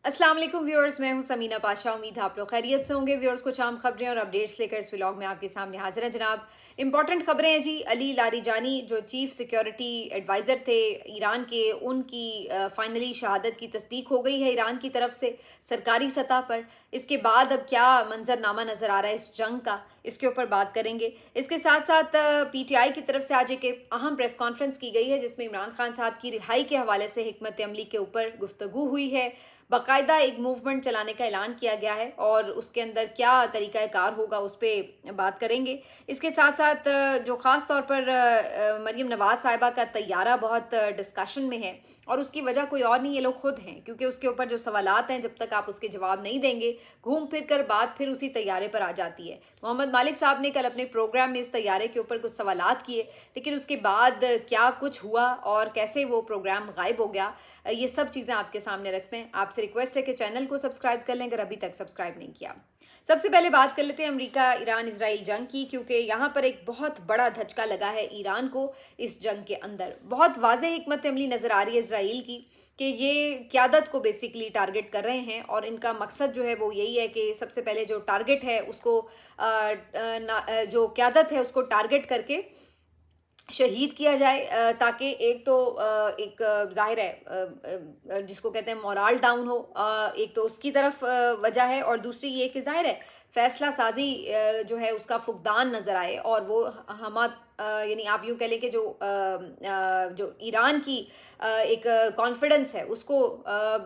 अस्सलाम वालेकुम व्यूअर्स, मैं हूं समीना पाशा। उम्मीद है आप लोग खैरियत से होंगे। व्यूअर्स, कुछ आम खबरें और अपडेट्स लेकर इस व्लॉग में आपके सामने हाजिर है जनाब। इंपॉर्टेंट खबरें हैं जी। अली लारिजानी जो चीफ सिक्योरिटी एडवाइज़र थे ईरान के, उनकी फाइनली शहादत की तस्दीक हो गई है ईरान की तरफ से सरकारी सतह पर। इसके बाद अब क्या मंजरनामा नज़र आ रहा है इस जंग का, इसके ऊपर बात करेंगे। इसके साथ साथ PTI की तरफ से आज एक अहम प्रेस कॉन्फ्रेंस की गई है जिसमें इमरान खान साहब की रिहाई के हवाले से हिकमत अमली के ऊपर गुफ्तगू हुई है। बाकायदा एक मूवमेंट चलाने का ऐलान किया गया है और उसके अंदर क्या तरीका कार होगा उस पर बात करेंगे। इसके साथ साथ जो ख़ास तौर पर मरीम नवाज़ साहिबा का तैयारा बहुत डिस्कशन में है और उसकी वजह कोई और नहीं, ये लोग खुद हैं, क्योंकि उसके ऊपर जो सवालात हैं जब तक आप उसके जवाब नहीं देंगे घूम फिर कर बात फिर उसी तैयारे पर आ जाती है। मोहम्मद मालिक साहब ने कल अपने प्रोग्राम में इस तैयारे के ऊपर कुछ सवालात किए, लेकिन उसके बाद क्या कुछ हुआ और कैसे वो प्रोग्राम गायब हो गया, ये सब चीज़ें आपके सामने रखते हैं। आपसे रिक्वेस्ट है कि चैनल को सब्सक्राइब कर लें अगर अभी तक सब्सक्राइब नहीं किया। सबसे पहले बात कर लेते हैं अमेरिका ईरान इजराइल जंग की, क्योंकि यहाँ पर एक बहुत बड़ा धचका लगा है ईरान को इस जंग के अंदर। बहुत वाज़ेह हिकमत अमली नज़र आ रही है इजराइल की कि ये क़यादत को बेसिकली टारगेट कर रहे हैं और इनका मकसद जो है वो यही है कि सबसे पहले जो टारगेट है उसको जो क़यादत है उसको टारगेट करके शहीद किया जाए, ताकि एक तो एक ज़ाहिर है जिसको कहते हैं मोराल डाउन हो, एक तो उसकी तरफ वजह है, और दूसरी ये कि ज़ाहिर है फ़ैसला साजी जो है उसका फुकदान नज़र आए और वो हम यानी आप यूँ कह लें कि जो ईरान की एक कॉन्फिडेंस है उसको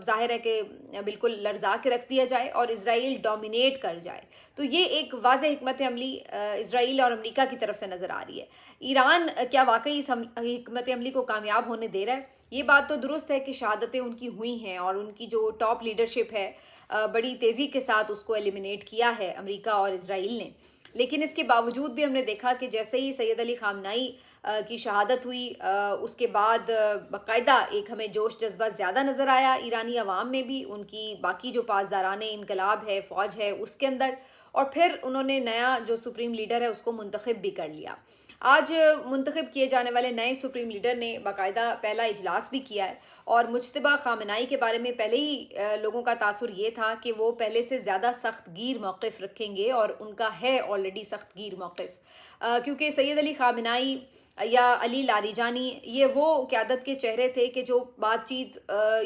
ज़ाहिर है कि बिल्कुल लर्जा के रख दिया जाए और इज़राइल डोमिनेट कर जाए। तो ये एक वाज़ेह हिकमत अमली इज़राइल और अमेरिका की तरफ से नज़र आ रही है। ईरान क्या वाकई इस हिकमत अमली को कामयाब होने दे रहा है? ये बात तो दुरुस्त है कि शहादतें उनकी हुई हैं और उनकी जो टॉप लीडरशिप है बड़ी तेज़ी के साथ उसको एलिमिनेट किया है अमेरिका और इज़राइल ने। लेकिन इसके बावजूद भी हमने देखा कि जैसे ही सैयद अली ख़ामनेई की शहादत हुई उसके बाद बाकायदा एक हमें जोश जज्बा ज़्यादा नज़र आया ईरानी अवाम में भी, उनकी बाकी जो पासदारान इनकलाब है, फ़ौज है उसके अंदर, और फिर उन्होंने नया जो सुप्रीम लीडर है उसको मुंतखब भी कर लिया। आज मुंतखब किए जाने वाले नए सुप्रीम लीडर ने बाकायदा पहला इजलास भी किया है और मुज्तबा ख़ामनेई के बारे में पहले ही लोगों का तासुर ये था कि वो पहले से ज़्यादा सख्त गिर मौक़िफ़ रखेंगे और उनका है ऑलरेडी सख्त गिर मौक़िफ़, क्योंकि सैयद अली ख़ामनेई या अली लारिजानी ये वो क़यादत के चेहरे थे कि जो बातचीत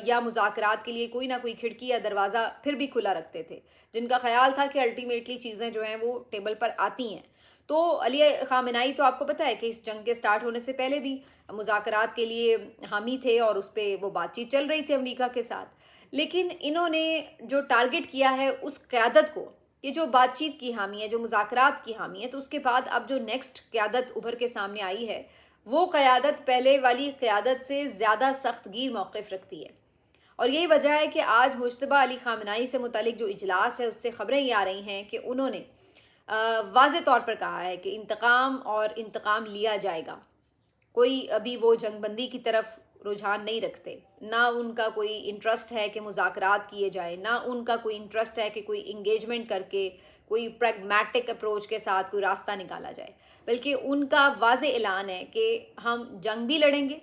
या मुज़ाकरात के लिए कोई ना कोई खिड़की या दरवाज़ा फिर भी खुला रखते थे, जिनका ख़याल था कि अल्टीमेटली चीज़ें जो हैं वो टेबल पर आती हैं। तो अली ख़ामनेई तो आपको पता है कि इस जंग के स्टार्ट होने से पहले भी मुज़ाकरात के लिए हामी थे और उस पर वो बातचीत चल रही थी अमेरिका के साथ। लेकिन इन्होंने जो टारगेट किया है उस क़यादत को, ये जो बातचीत की हामी है, जो मुज़ाकरात की हामी है, तो उसके बाद अब जो नेक्स्ट क़यादत उभर के सामने आई है वो क़यादत पहले वाली क़यादत से ज़्यादा सख्त गिर मौक़िफ़ रखती है। और यही वजह है कि आज मुज्तबा अली ख़ामनेई से मुतालिक जो इजलास है उससे ख़बरें ये आ रही हैं कि उन्होंने वाज़े तौर पर कहा है कि इंतकाम और इंतकाम लिया जाएगा। कोई अभी वो जंगबंदी की तरफ रुझान नहीं रखते, ना उनका कोई इंटरेस्ट है कि मुज़ाकरात किए जाए, ना उनका कोई इंटरेस्ट है कि कोई इंगेजमेंट करके कोई प्रैग्मैटिक अप्रोच के साथ कोई रास्ता निकाला जाए, बल्कि उनका वाज़े ऐलान है कि हम जंग भी लड़ेंगे,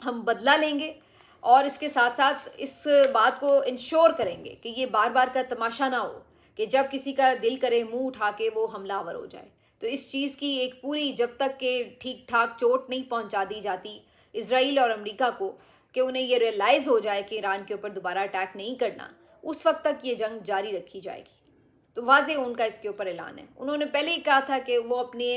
हम बदला लेंगे और इसके साथ साथ इस बात को इंश्योर करेंगे कि ये बार बार का तमाशा ना हो कि जब किसी का दिल करे मुंह उठा के वो हमलावर हो जाए। तो इस चीज़ की एक पूरी जब तक के ठीक ठाक चोट नहीं पहुंचा दी जाती इजराइल और अमेरिका को कि उन्हें ये रियलाइज़ हो जाए कि ईरान के ऊपर दोबारा अटैक नहीं करना, उस वक्त तक ये जंग जारी रखी जाएगी। तो वाज़े उनका इसके ऊपर ऐलान है। उन्होंने पहले ही कहा था कि वो अपने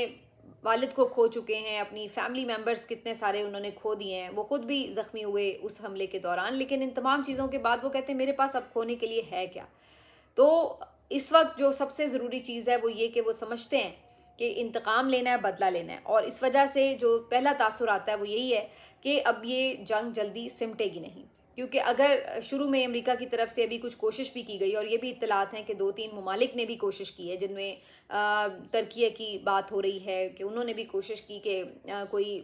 वालिद को खो चुके हैं, अपनी फैमिली मेम्बर्स कितने सारे उन्होंने खो दिए हैं, वो ख़ुद भी ज़ख्मी हुए उस हमले के दौरान। लेकिन इन तमाम चीज़ों के बाद वो कहते हैं मेरे पास अब खोने के लिए है क्या। तो इस वक्त जो सबसे ज़रूरी चीज़ है वो ये कि वो समझते हैं कि इंतकाम लेना है, बदला लेना है, और इस वजह से जो पहला तासुर आता है वो यही है कि अब ये जंग जल्दी सिमटेगी नहीं। क्योंकि अगर शुरू में अमेरिका की तरफ से अभी कुछ कोशिश भी की गई, और ये भी इत्तलात हैं कि 2-3 ममालिक ने भी कोशिश की है, जिनमें तुर्की की बात हो रही है कि उन्होंने भी कोशिश की कि कोई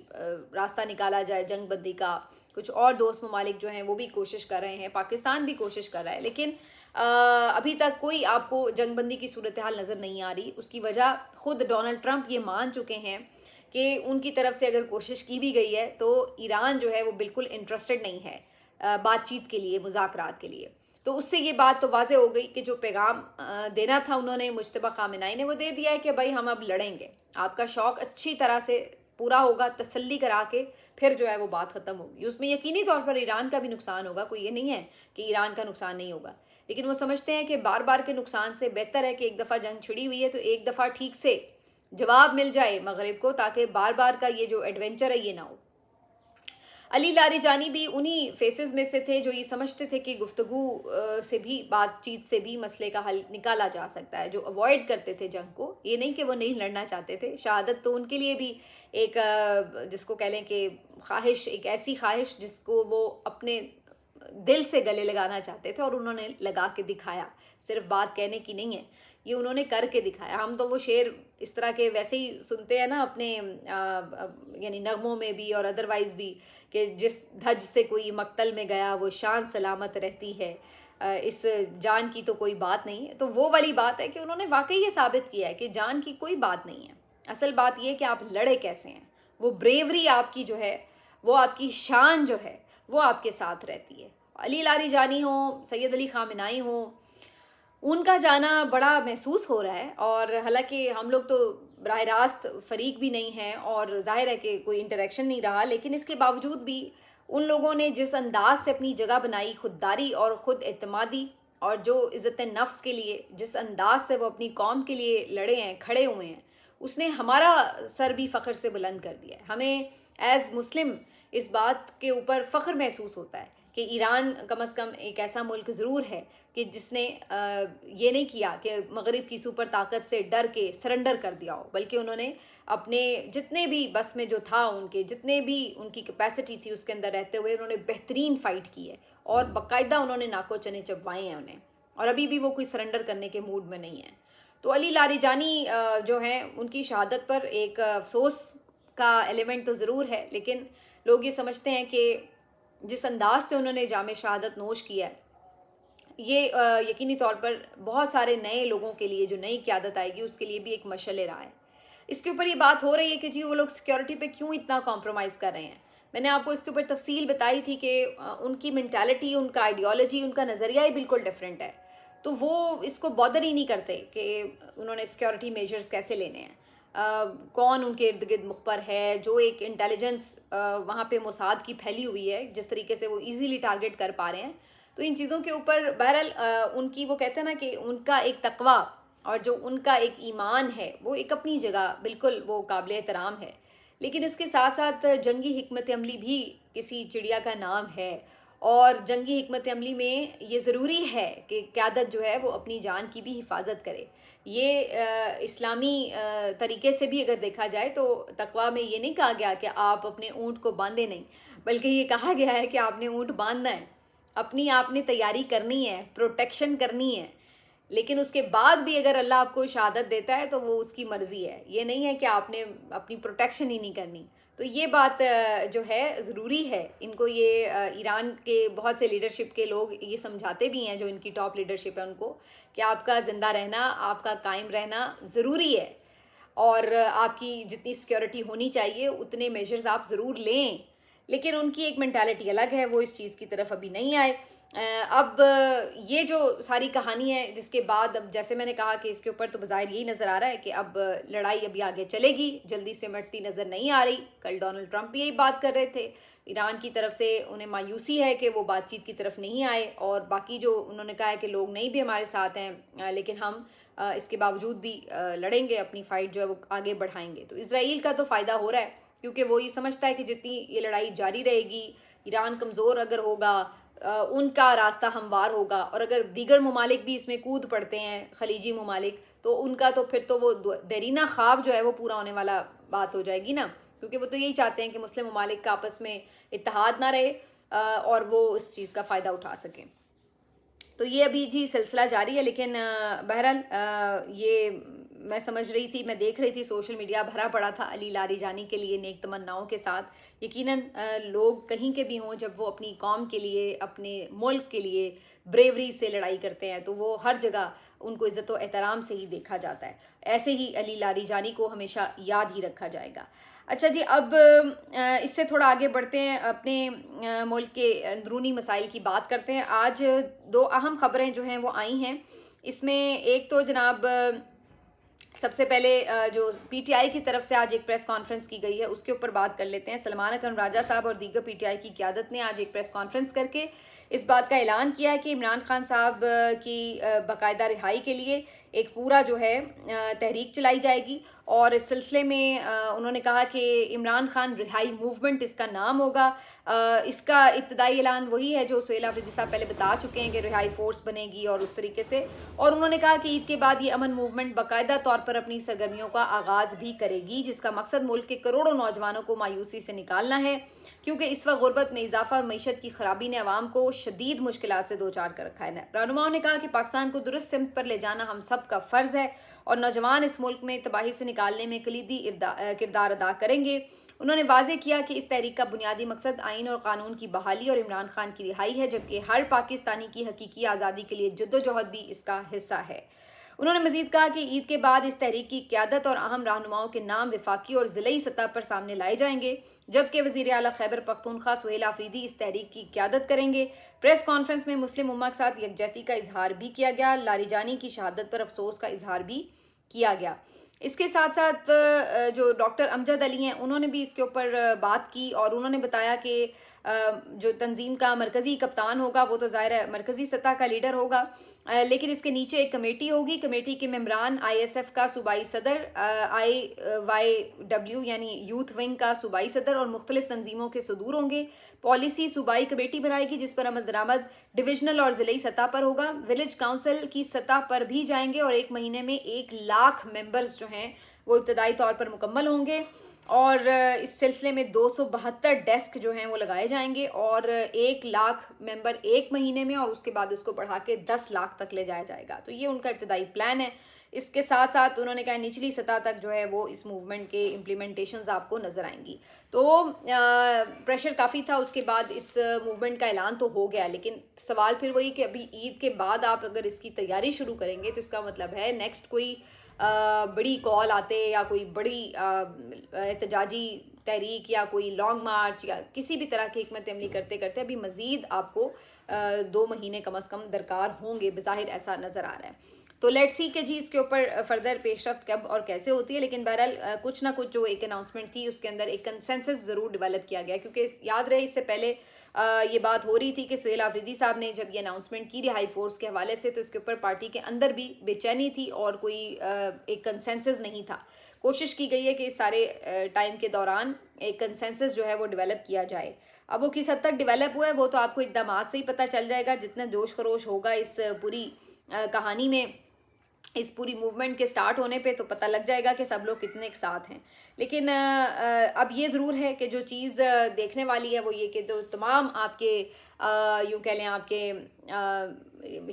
रास्ता निकाला जाए जंग बंदी का। कुछ और दोस्त ममालिक जो हैं वो भी कोशिश कर रहे हैं, पाकिस्तान भी कोशिश कर रहा है, लेकिन अभी तक कोई आपको जंगबंदी की सूरत हाल नज़र नहीं आ रही। उसकी वजह ख़ुद डोनाल्ड ट्रंप ये मान चुके हैं कि उनकी तरफ से अगर कोशिश की भी गई है तो ईरान जो है वो बिल्कुल इंटरेस्टेड नहीं है بات چیت کے لیے، مذاکرات کے لیے. تو اس سے یہ بات تو واضح ہو گئی کہ جو پیغام دینا تھا انہوں نے، مجتبیٰ خامنہئی نے، وہ دے دیا ہے کہ بھائی ہم اب لڑیں گے. آپ کا شوق اچھی طرح سے پورا ہوگا، تسلی کرا کے پھر جو ہے وہ بات ختم ہوگی. اس میں یقینی طور پر ایران کا بھی نقصان ہوگا، کوئی یہ نہیں ہے کہ ایران کا نقصان نہیں ہوگا، لیکن وہ سمجھتے ہیں کہ بار بار کے نقصان سے بہتر ہے کہ ایک دفعہ جنگ چھڑی ہوئی ہے تو ایک دفعہ ٹھیک سے جواب مل جائے مغرب کو، تاکہ بار بار کا یہ جو ایڈونچر ہے یہ نہ ہو. علی لاریجانی بھی انہی فیسز میں سے تھے جو یہ سمجھتے تھے کہ گفتگو سے بھی، بات چیت سے بھی مسئلے کا حل نکالا جا سکتا ہے، جو اوائڈ کرتے تھے جنگ کو. یہ نہیں کہ وہ نہیں لڑنا چاہتے تھے، شہادت تو ان کے لیے بھی ایک جس کو کہہ لیں کہ خواہش، ایک ایسی خواہش جس کو وہ اپنے دل سے گلے لگانا چاہتے تھے، اور انہوں نے لگا کے دکھایا. صرف بات کہنے کی نہیں ہے، یہ انہوں نے کر کے دکھایا. ہم تو وہ شعر اس طرح کے ویسے ہی سنتے ہیں نا اپنے یعنی نغموں میں بھی اور ادروائز بھی، کہ جس دھج سے کوئی مقتل میں گیا وہ شان سلامت رہتی ہے، اس جان کی تو کوئی بات نہیں ہے. تو وہ والی بات ہے کہ انہوں نے واقعی یہ ثابت کیا ہے کہ جان کی کوئی بات نہیں ہے. اصل بات یہ کہ آپ لڑے کیسے ہیں، وہ بریوری آپ کی جو ہے، وہ آپ کی شان جو ہے وہ آپ کے ساتھ رہتی ہے. علی لاریجانی ہوں، سید علی خامنہئی ہوں، ان کا جانا بڑا محسوس ہو رہا ہے. اور حالانکہ ہم لوگ تو براہ راست فریق بھی نہیں ہیں اور ظاہر ہے کہ کوئی انٹریکشن نہیں رہا، لیکن اس کے باوجود بھی ان لوگوں نے جس انداز سے اپنی جگہ بنائی، خودداری اور خود اعتمادی، اور جو عزت نفس کے لیے جس انداز سے وہ اپنی قوم کے لیے لڑے ہیں، کھڑے ہوئے ہیں، اس نے ہمارا سر بھی فخر سے بلند کر دیا ہے. ہمیں ایز مسلم اس بات کے اوپر فخر محسوس ہوتا ہے کہ ایران کم از کم ایک ایسا ملک ضرور ہے کہ جس نے یہ نہیں کیا کہ مغرب کی سپر طاقت سے ڈر کے سرنڈر کر دیا ہو، بلکہ انہوں نے اپنے جتنے بھی بس میں جو تھا، ان کے جتنے بھی ان کی کیپیسٹی تھی اس کے اندر رہتے ہوئے انہوں نے بہترین فائٹ کی ہے، اور باقاعدہ انہوں نے ناکو چنے چبوائے ہیں انہیں، اور ابھی بھی وہ کوئی سرنڈر کرنے کے موڈ میں نہیں ہے. تو علی لاریجانی جو ہیں، ان کی شہادت پر ایک افسوس کا ایلیمنٹ تو ضرور ہے، لیکن لوگ یہ سمجھتے ہیں کہ جس انداز سے انہوں نے جام شہادت نوش کیا ہے، یہ یقینی طور پر بہت سارے نئے لوگوں کے لیے جو نئی قیادت آئے گی اس کے لیے بھی ایک مشعل راہ ہے. اس کے اوپر یہ بات ہو رہی ہے کہ جی وہ لوگ سیکیورٹی پہ کیوں اتنا کمپرومائز کر رہے ہیں. میں نے آپ کو اس کے اوپر تفصیل بتائی تھی کہ ان کی مینٹالٹی، ان کا آئیڈیالوجی، ان کا نظریہ ہی بالکل ڈیفرنٹ ہے. تو وہ اس کو بادر ہی نہیں کرتے کہ انہوں نے سیکیورٹی میجرز کیسے لینے ہیں، کون ان کے ارد گرد مخبر ہے، جو ایک انٹیلیجنس وہاں پہ موساد کی پھیلی ہوئی ہے، جس طریقے سے وہ ایزیلی ٹارگٹ کر پا رہے ہیں. تو ان چیزوں کے اوپر بہرحال ان کی، وہ کہتے ہیں نا کہ ان کا ایک تقویٰ اور جو ان کا ایک ایمان ہے وہ ایک اپنی جگہ بالکل وہ قابل احترام ہے، لیکن اس کے ساتھ ساتھ جنگی حکمت عملی بھی کسی چڑیا کا نام ہے، اور جنگی حکمت عملی میں یہ ضروری ہے کہ قیادت جو ہے وہ اپنی جان کی بھی حفاظت کرے. یہ اسلامی طریقے سے بھی اگر دیکھا جائے تو تقویٰ میں یہ نہیں کہا گیا کہ آپ اپنے اونٹ کو باندھے نہیں، بلکہ یہ کہا گیا ہے کہ آپ نے اونٹ باندھنا ہے، اپنی آپ نے تیاری کرنی ہے، پروٹیکشن کرنی ہے. لیکن اس کے بعد بھی اگر اللہ آپ کو شہادت دیتا ہے تو وہ اس کی مرضی ہے، یہ نہیں ہے کہ آپ نے اپنی پروٹیکشن ہی نہیں کرنی. تو یہ بات جو ہے ضروری ہے. ان کو یہ ایران کے بہت سے لیڈرشپ کے لوگ یہ سمجھاتے بھی ہیں، جو ان کی ٹاپ لیڈرشپ ہے ان کو، کہ آپ کا زندہ رہنا، آپ کا قائم رہنا ضروری ہے، اور آپ کی جتنی سیکیورٹی ہونی چاہیے اتنے میجرز آپ ضرور لیں. لیکن ان کی ایک مینٹالٹی الگ ہے، وہ اس چیز کی طرف ابھی نہیں آئے. اب یہ جو ساری کہانی ہے جس کے بعد، اب جیسے میں نے کہا کہ اس کے اوپر تو بظاہر یہی نظر آ رہا ہے کہ اب لڑائی ابھی آگے چلے گی، جلدی سے مٹتی نظر نہیں آ رہی. کل ڈونلڈ ٹرمپ بھی یہی بات کر رہے تھے، ایران کی طرف سے انہیں مایوسی ہے کہ وہ بات چیت کی طرف نہیں آئے، اور باقی جو انہوں نے کہا ہے کہ لوگ نہیں بھی ہمارے ساتھ ہیں، لیکن ہم اس کے باوجود بھی لڑیں گے، اپنی فائٹ جو ہے وہ آگے بڑھائیں گے. تو اسرائیل کا تو فائدہ ہو رہا ہے، کیونکہ وہ یہ سمجھتا ہے کہ جتنی یہ لڑائی جاری رہے گی، ایران کمزور اگر ہوگا، ان کا راستہ ہموار ہوگا، اور اگر دیگر ممالک بھی اس میں کود پڑتے ہیں، خلیجی ممالک، تو ان کا تو پھر تو وہ دیرینہ خواب جو ہے وہ پورا ہونے والا بات ہو جائے گی نا. کیونکہ وہ تو یہی چاہتے ہیں کہ مسلم ممالک کا آپس میں اتحاد نہ رہے اور وہ اس چیز کا فائدہ اٹھا سکیں. تو یہ ابھی جی سلسلہ جاری ہے. لیکن بہرحال یہ میں سمجھ رہی تھی، میں دیکھ رہی تھی سوشل میڈیا بھرا پڑا تھا علی لاریجانی کے لیے نیک تمناؤں کے ساتھ. یقیناً لوگ کہیں کے بھی ہوں، جب وہ اپنی قوم کے لیے، اپنے ملک کے لیے بریوری سے لڑائی کرتے ہیں تو وہ ہر جگہ ان کو عزت و احترام سے ہی دیکھا جاتا ہے. ایسے ہی علی لاریجانی کو ہمیشہ یاد ہی رکھا جائے گا. अच्छा जी, अब इससे थोड़ा आगे बढ़ते हैं, अपने मुल्क के अंदरूनी मसाइल की बात करते हैं। आज दो अहम खबरें जो हैं वो आई हैं। इसमें एक तो जनाब सबसे पहले जो पीटीआई की तरफ से आज एक प्रेस कॉन्फ्रेंस की गई है उसके ऊपर बात कर लेते हैं। सलमान अकरम राजा साहब और दीगर पीटीआई की क़यादत ने आज एक प्रेस कॉन्फ्रेंस करके इस बात का ऐलान किया है कि इमरान खान साहब की बाकायदा रिहाई के लिए एक पूरा जो है तहरीक चलाई जाएगी। और इस सिलसिले में उन्होंने कहा कि इमरान खान रिहाई मूवमेंट इसका नाम होगा। इसका इब्तदाई ऐलान वही है जो सुहेल आफरीदी साहब पहले बता चुके हैं कि रिहाई फोर्स बनेगी और उस तरीके से। और उन्होंने कहा कि ईद के बाद ये अमन मूवमेंट बाकायदा तौर पर अपनी सरगर्मियों का आगाज़ भी करेगी, जिसका मकसद मुल्क के करोड़ों नौजवानों को मायूसी से निकालना है, क्योंकि इस वक्त गुर्बत में इजाफा और मीशत की खराबी ने अवाम को शदीद मुश्किलात से दो चार कर रखा है। रहनुमाओं ने कहा कि पाकिस्तान को दुरुस्त सिमत पर ले जाना हम सब का फ़र्ज़ है और नौजवान इस मुल्क में तबाही से निकालने में कलीदी किरदार अदा करेंगे। उन्होंने वाज़े किया कि इस तहरीक का बुनियादी मकसद आइन और कानून की बहाली और इमरान खान की रिहाई है, जबकि हर पाकिस्तानी की हकीकी आज़ादी के लिए जद्दोजहद भी इसका हिस्सा है। उन्होंने मजीद कहा कि ईद के बाद इस तहरीक की क़यादत और अहम रहनुमाओं के नाम वफाकी और ज़िलई सतह पर सामने लाए जाएंगे, जबकि वज़ीर आला खैबर पख्तूनख्वा सुहेल आफरीदी इस तहरीक की क़यादत करेंगे। प्रेस कॉन्फ्रेंस में मुस्लिम उम्मा के साथ यकजहती का इजहार भी किया गया। लारीजानी की शहादत पर अफसोस का इजहार भी किया गया। इसके साथ साथ जो डॉक्टर अमजद अली हैं उन्होंने भी इसके ऊपर बात की और उन्होंने बताया कि जो तंजीम का मरकज़ी कप्तान होगा वो तो ज़ाहिर है मरकज़ी सतह का लीडर होगा, लेकिन इसके नीचे एक कमेटी होगी। कमेटी के मेंबरान ISF का सूबाई सदर, IYW यानी यूथ विंग का सूबाई सदर और मुख्तलिफ तंजीमों के सदूर होंगे। पॉलिसी सूबाई कमेटी बनाएगी जिस पर अमल दरामद डिविजनल और ज़िलई सतह पर होगा। विलेज काउंसिल की सतह पर भी जाएंगे और 1 महीने में 1 लाख मेंबर्स जो हैं वो इब्तदाई तौर पर मुकम्मल होंगे और इस सिलसिले में 272 डेस्क जो हैं वो लगाए जाएंगे और 1 लाख मेंबर 1 महीने में और उसके बाद उसको बढ़ा के 10 लाख तक ले जाया जाएगा। तो ये उनका इब्तदाई प्लान है। इसके साथ साथ उन्होंने कहा निचली सतह तक जो है वो इस मूवमेंट के इम्प्लीमेंटेशंस आपको नज़र आएंगी। तो प्रेशर काफ़ी था, उसके बाद इस मूवमेंट का ऐलान तो हो गया, लेकिन सवाल फिर वही कि अभी ईद के बाद आप अगर इसकी तैयारी शुरू करेंगे तो इसका मतलब है नेक्स्ट कोई बड़ी कॉल आते या कोई बड़ी एहतजाजी तहरीक या कोई लॉन्ग मार्च या किसी भी तरह की हिकमत अमली करते करते अभी मज़ीद आपको 2 महीने कम अज़ कम दरकार होंगे, बज़ाहिर ऐसा नज़र आ रहा है। तो लेट्स सी कि जी इसके ऊपर फर्दर पेशरफ्त कब और कैसे होती है, लेकिन बहरहाल कुछ ना कुछ जो एक अनाउंसमेंट थी उसके अंदर एक कंसेंसस ज़रूर डेवलप किया गया, क्योंकि याद रहे इससे पहले ये बात हो रही थी कि सुहेल आफरीदी साहब ने जब ये अनाउंसमेंट की रिहाई फोर्स के हवाले से तो इसके ऊपर पार्टी के अंदर भी बेचैनी थी और कोई एक कंसेंसस नहीं था। कोशिश की गई है कि इस सारे टाइम के दौरान एक कंसेंसस जो है वो डेवलप किया जाए। अब वो किस हद तक डेवलप हुआ है वो तो आपको इक़दामात से ही पता चल जाएगा। जितना जोश खरोश होगा इस पूरी कहानी में, इस पूरी मूवमेंट के स्टार्ट होने पे तो पता लग जाएगा कि सब लोग कितने एक साथ हैं। लेकिन अब ये ज़रूर है कि जो चीज़ देखने वाली है वो ये कि जो तमाम आपके यूँ कह लें आपके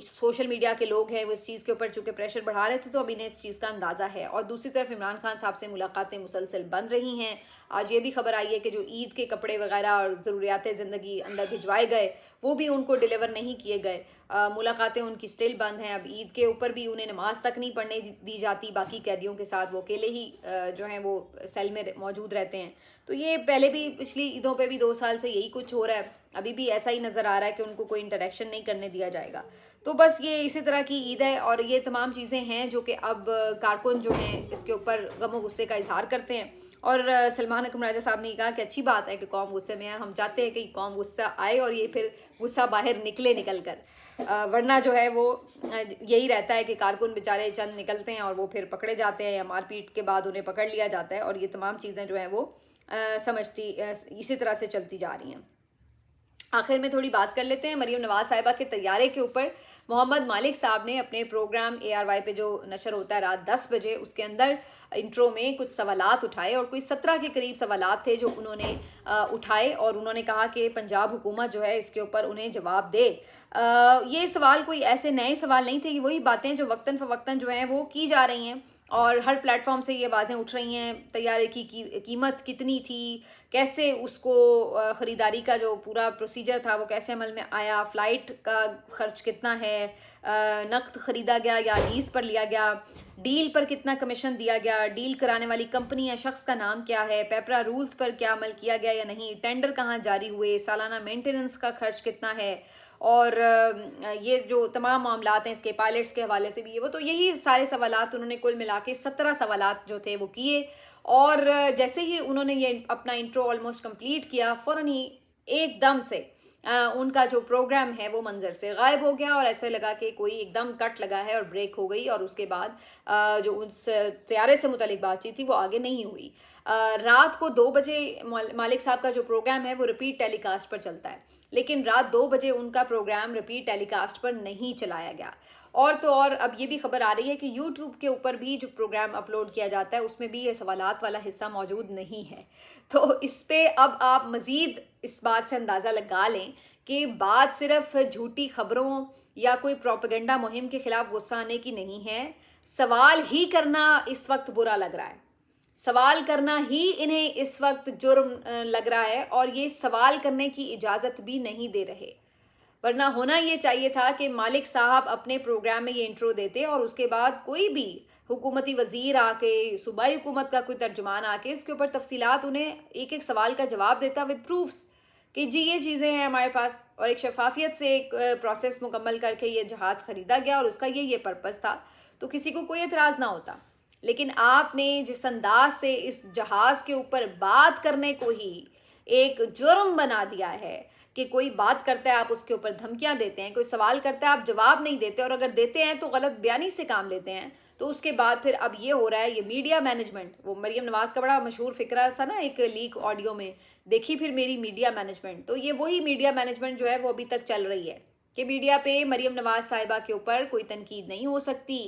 सोशल मीडिया के लोग हैं वो इस चीज़ के ऊपर चूँकि प्रेशर बढ़ा रहे थे तो अब इन्हें इस चीज़ का अंदाज़ा है। और दूसरी तरफ इमरान खान साहब से मुलाकातें मुसलसल बन रही हैं। आज ये भी खबर आई है कि जो ईद के कपड़े वगैरह और ज़रूरियात ज़िंदगी अंदर भिजवाए गए वो भी उनको डिलीवर नहीं किए गए। मुलाकातें उनकी स्टिल बंद हैं। अब ईद के ऊपर भी उन्हें नमाज तक नहीं पढ़ने दी जाती बाकी कैदियों के साथ, वो अकेले ही जो हैं वो सेल में मौजूद रहते हैं। तो ये पहले भी पिछली ईदों पे भी 2 साल से यही कुछ हो रहा है, अभी भी ऐसा ही नज़र आ रहा है कि उनको कोई इंटरेक्शन नहीं करने दिया जाएगा। तो बस ये इसी तरह की ईद है और ये तमाम चीज़ें हैं जो कि अब कारकुन जो हैं इसके ऊपर गम गुस्से का इजहार करते हैं। और सलमान अकरम राजा साहब ने कहा कि अच्छी बात है कि कौम गुस्से में है, हम चाहते हैं कि कौम गुस्सा आए और ये फिर गुस्सा बाहर निकल कर, वरना जो है वो यही रहता है कि कारकुन बेचारे चंद निकलते हैं और वो फिर पकड़े जाते हैं या मारपीट के बाद उन्हें पकड़ लिया जाता है और ये तमाम चीज़ें जो हैं वो इसी तरह से चलती जा रही हैं। आखिर में थोड़ी बात कर लेते हैं मरीम नवाज साहिबा के तैयारे के ऊपर। मोहम्मद मालिक साहब ने अपने प्रोग्राम ARY पे जो नशर होता है रात 10 बजे उसके अंदर इंट्रो में कुछ सवालात उठाए और कोई 17 के करीब सवालात थे जो उन्होंने उठाए और उन्होंने कहा कि पंजाब हुकूमत जो है इसके ऊपर उन्हें जवाब दे। یہ سوال کوئی ایسے نئے سوال نہیں تھے، کہ وہی باتیں جو وقتاً فوقتاً جو ہیں وہ کی جا رہی ہیں، اور ہر پلیٹ فارم سے یہ باتیں اٹھ رہی ہیں. طیارے کی قیمت کتنی تھی، کیسے اس کو خریداری کا جو پورا پروسیجر تھا وہ کیسے عمل میں آیا، فلائٹ کا خرچ کتنا ہے، نقد خریدا گیا یا لیز پر لیا گیا، ڈیل پر کتنا کمیشن دیا گیا، ڈیل کرانے والی کمپنی یا شخص کا نام کیا ہے، پیپرا رولز پر کیا عمل کیا گیا یا نہیں، ٹینڈر کہاں جاری ہوئے، سالانہ مینٹیننس کا خرچ کتنا ہے، اور یہ جو تمام معاملات ہیں اس کے پائلٹس کے حوالے سے بھی یہ وہ، تو یہی سارے سوالات انہوں نے کل ملا کے 17 سوالات جو تھے وہ کیے. اور جیسے ہی انہوں نے یہ اپنا انٹرو آلموسٹ کمپلیٹ کیا، فوراً ہی ایک دم سے ان کا جو پروگرام ہے وہ منظر سے غائب ہو گیا، اور ایسے لگا کہ کوئی ایک دم کٹ لگا ہے اور بریک ہو گئی، اور اس کے بعد جو اس طیارے سے متعلق بات چیت تھی وہ آگے نہیں ہوئی. رات کو 2 بجے مالک صاحب کا جو پروگرام ہے وہ ریپیٹ ٹیلی کاسٹ پر چلتا ہے، لیکن رات 2 بجے ان کا پروگرام ریپیٹ ٹیلی کاسٹ پر نہیں چلایا گیا. اور تو اور اب یہ بھی خبر آ رہی ہے کہ یوٹیوب کے اوپر بھی جو پروگرام اپلوڈ کیا جاتا ہے اس میں بھی یہ سوالات والا حصہ موجود نہیں ہے. تو اس پہ اب آپ مزید اس بات سے اندازہ لگا لیں کہ بات صرف جھوٹی خبروں یا کوئی پروپیگنڈا مہم کے خلاف غصہ آنے کی نہیں ہے. سوال ہی کرنا اس وقت برا لگ رہا ہے، سوال کرنا ہی انہیں اس وقت جرم لگ رہا ہے، اور یہ سوال کرنے کی اجازت بھی نہیں دے رہے. ورنہ ہونا یہ چاہیے تھا کہ مالک صاحب اپنے پروگرام میں یہ انٹرو دیتے، اور اس کے بعد کوئی بھی حکومتی وزیر آ کے، صوبائی حکومت کا کوئی ترجمان آ کے اس کے اوپر تفصیلات انہیں ایک ایک سوال کا جواب دیتا ود پروفس کہ جی یہ چیزیں ہیں ہمارے پاس، اور ایک شفافیت سے ایک پروسیس مکمل کر کے یہ جہاز خریدا گیا اور اس کا یہ پرپس تھا، تو کسی کو کوئی اعتراض نہ ہوتا. لیکن آپ نے جس انداز سے اس جہاز کے اوپر بات کرنے کو ہی ایک جرم بنا دیا ہے کہ کوئی بات کرتا ہے آپ اس کے اوپر دھمکیاں دیتے ہیں، کوئی سوال کرتا ہے آپ جواب نہیں دیتے، اور اگر دیتے ہیں تو غلط بیانی سے کام لیتے ہیں. تو اس کے بعد پھر اب یہ ہو رہا ہے، یہ میڈیا مینجمنٹ، وہ مریم نواز کا بڑا مشہور فقرہ تھا نا ایک لیک آڈیو میں، دیکھی پھر میری میڈیا مینجمنٹ، تو یہ وہی میڈیا مینجمنٹ جو ہے وہ ابھی تک چل رہی ہے کہ میڈیا پہ مریم نواز صاحبہ کے اوپر کوئی تنقید نہیں ہو سکتی،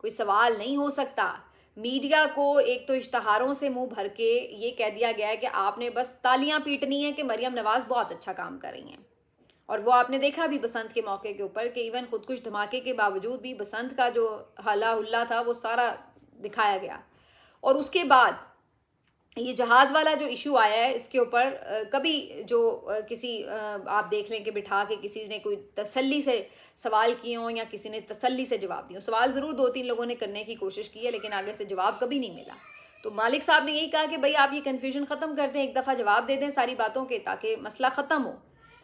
کوئی سوال نہیں ہو سکتا. میڈیا کو ایک تو اشتہاروں سے منہ بھر کے یہ کہہ دیا گیا ہے کہ آپ نے بس تالیاں پیٹنی ہے کہ مریم نواز بہت اچھا کام کر رہی ہیں. اور وہ آپ نے دیکھا بھی بسنت کے موقع کے اوپر کہ ایون خودکش دھماکے کے باوجود بھی بسنت کا جو ہلا ہلا تھا وہ سارا دکھایا گیا. اور اس کے بعد یہ جہاز والا جو ایشو آیا ہے اس کے اوپر کبھی جو کسی آپ دیکھ لیں کہ بٹھا کے کسی نے کوئی تسلی سے سوال کیے ہوں یا کسی نے تسلی سے جواب دیے ہوں، سوال ضرور 2-3 لوگوں نے کرنے کی کوشش کی ہے لیکن آگے سے جواب کبھی نہیں ملا. تو مالک صاحب نے یہی کہا کہ بھئی آپ یہ کنفیوژن ختم کر دیں، ایک دفعہ جواب دے دیں ساری باتوں کے تاکہ مسئلہ ختم ہو.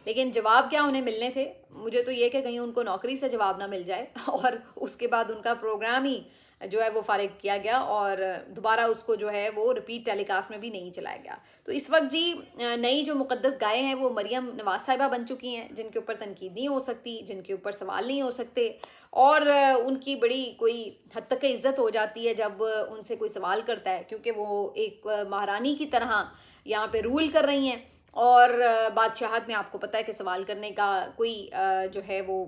لیکن جواب کیا انہیں ملنے تھے، مجھے تو یہ کہ کہیں ان کو نوکری سے جواب نہ مل جائے اور اس کے بعد ان کا پروگرام ہی جو ہے وہ فارغ کیا گیا اور دوبارہ اس کو جو ہے وہ ریپیٹ ٹیلی کاسٹ میں بھی نہیں چلایا گیا. تو اس وقت جی نئی جو مقدس گائے ہیں وہ مریم نواز صاحبہ بن چکی ہیں، جن کے اوپر تنقید نہیں ہو سکتی، جن کے اوپر سوال نہیں ہو سکتے، اور ان کی بڑی کوئی حد تک عزت ہو جاتی ہے جب ان سے کوئی سوال کرتا ہے، کیونکہ وہ ایک مہارانی کی طرح یہاں پہ رول کر رہی ہیں. اور بادشاہت میں آپ کو پتہ ہے کہ سوال کرنے کا کوئی جو ہے وہ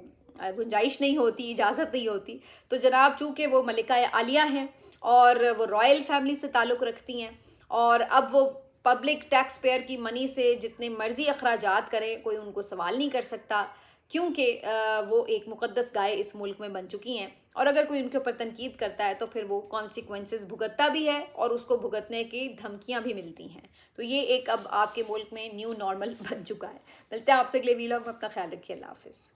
گنجائش نہیں ہوتی، اجازت نہیں ہوتی. تو جناب چونکہ وہ ملکہ عالیہ ہیں اور وہ رائل فیملی سے تعلق رکھتی ہیں، اور اب وہ پبلک ٹیکس پیئر کی منی سے جتنے مرضی اخراجات کریں کوئی ان کو سوال نہیں کر سکتا، کیونکہ وہ ایک مقدس گائے اس ملک میں بن چکی ہیں. اور اگر کوئی ان کے اوپر تنقید کرتا ہے تو پھر وہ کانسیکوینسز بھگتتا بھی ہے اور اس کو بھگتنے کی دھمکیاں بھی ملتی ہیں. تو یہ ایک اب آپ کے ملک میں نیو نارمل بن چکا ہے. ملتے ہیں آپ سے اگلے ویلاگ میں، اپنا خیال رکھیے، اللہ حافظ.